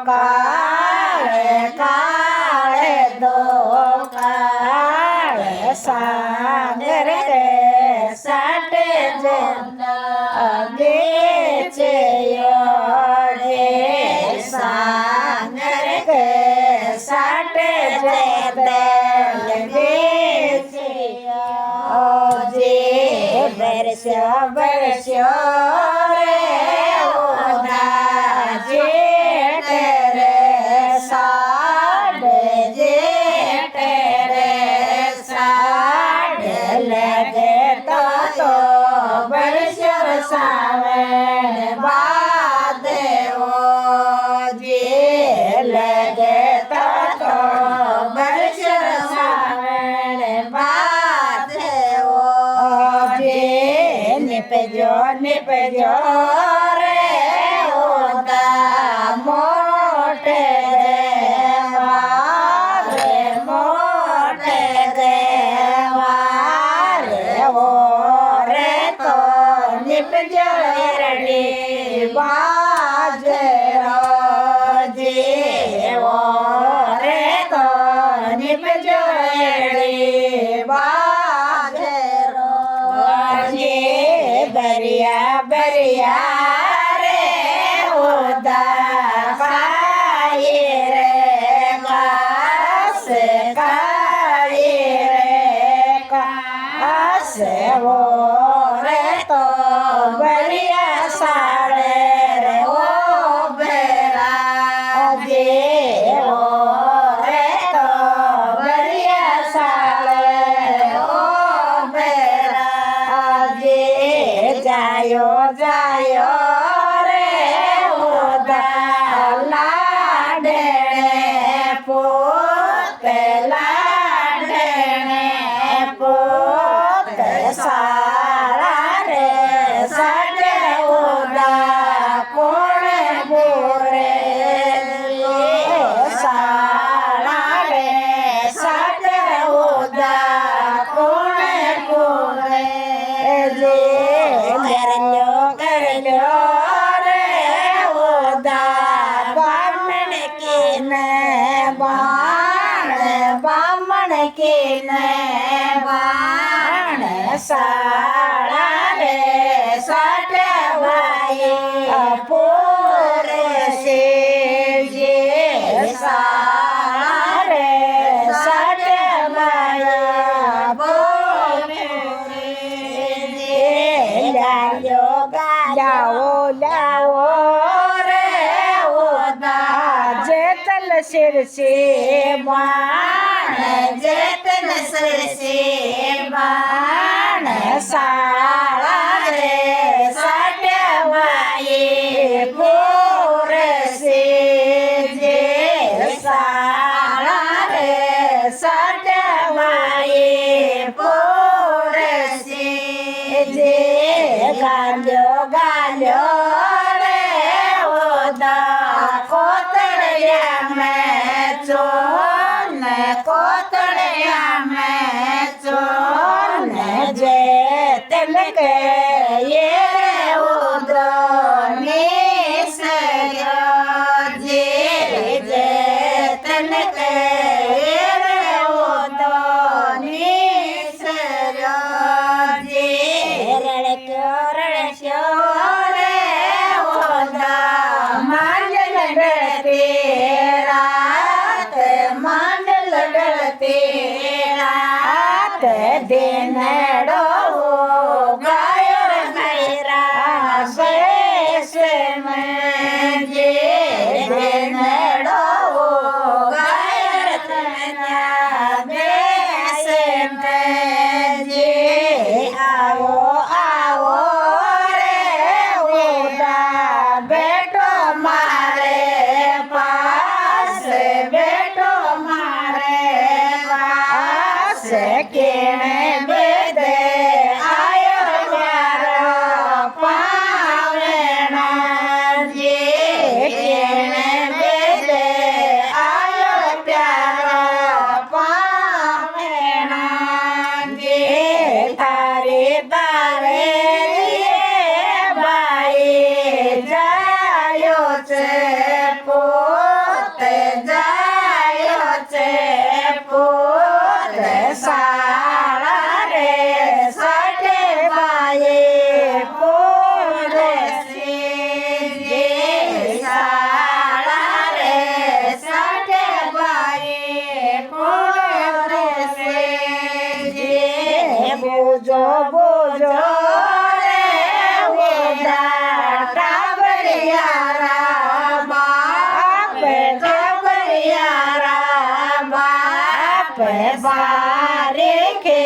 काळे काळे दो काळे सागर रे साटे जे योगे सागर के साटे जे बरस्यो बरस्यो रे ओदा जेठ रे साढ़े जेठ रे साढ़े लगे तो बरस्यो सावन बाद ओ जे लगे तो बरस्यो सावन बाद ओ जे निपजो रे ओदा मोटे देवारे ओ रे तो निपजो रड़ी बाजरो जी ओ रे तो निपजो रड़ी बाजरो जी बरिया बरिया रे ओदा खाई रे कास खाई रे कास वो रे तो बरिया साड़े रे ओ बेरा जे ओ रे तो बरिया साड़े ओ बेरा जे जायो जायो रे ओदा लाडे पोत लाडे पोत सारा रे साडे ओदा कोण बोरे सारा रे साडे ओदा कोण बोरे जे कर लो रे ओदा बामण की न बामण की न बाण साड़ा रे साटे भाई पूरे से जे साड़ा रे साटे भाई पूरे जे लाओ रे ओदा जेतल सिर से बाण जेतल सिर से बाण साड़ा रे साटे भाई पूरे से जे साड़ा रे साटे भाई पूरे से जे गालो रे ओदा कोतड़िया में चोन कोतड़िया में चोन जे तिल के ये उदो निसयो जे तिल के ये उदो निसयो जे रणक्यो रे ओदा मांडल डरते रात दिन गायर मेरा शेष में जे बारे के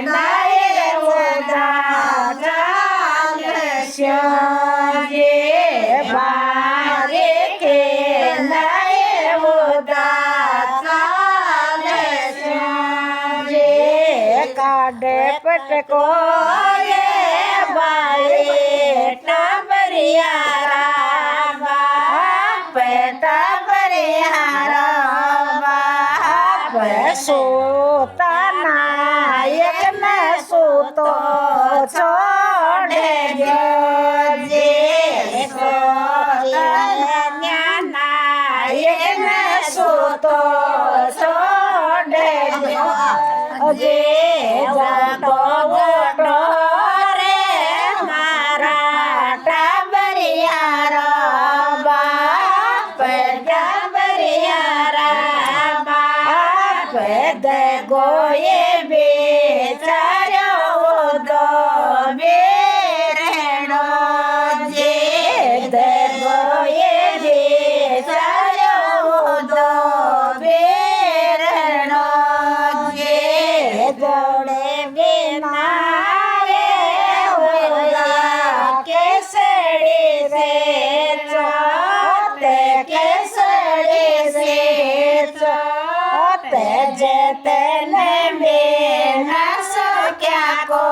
नाये उदा चालस्यो जे बारे के नाये उदा चालस्यो जे काढे पटको ये बाई टाबरियारा बाप टाबरियारा बाप सोता नायक न सोतो छोड़े जो जे सोता नायक न सोतो छोड़े जो जे जातो गोटो रे मारा टाबरियारा बाप टाबरियारा बाप दे गोये बेचारो दो बेरणो जे दे गोये बेचारो दो बेरणो जे जोड़े बिना रे होला केसड़ी से चोते केसड़ी से चोते जतन में न सो क्या को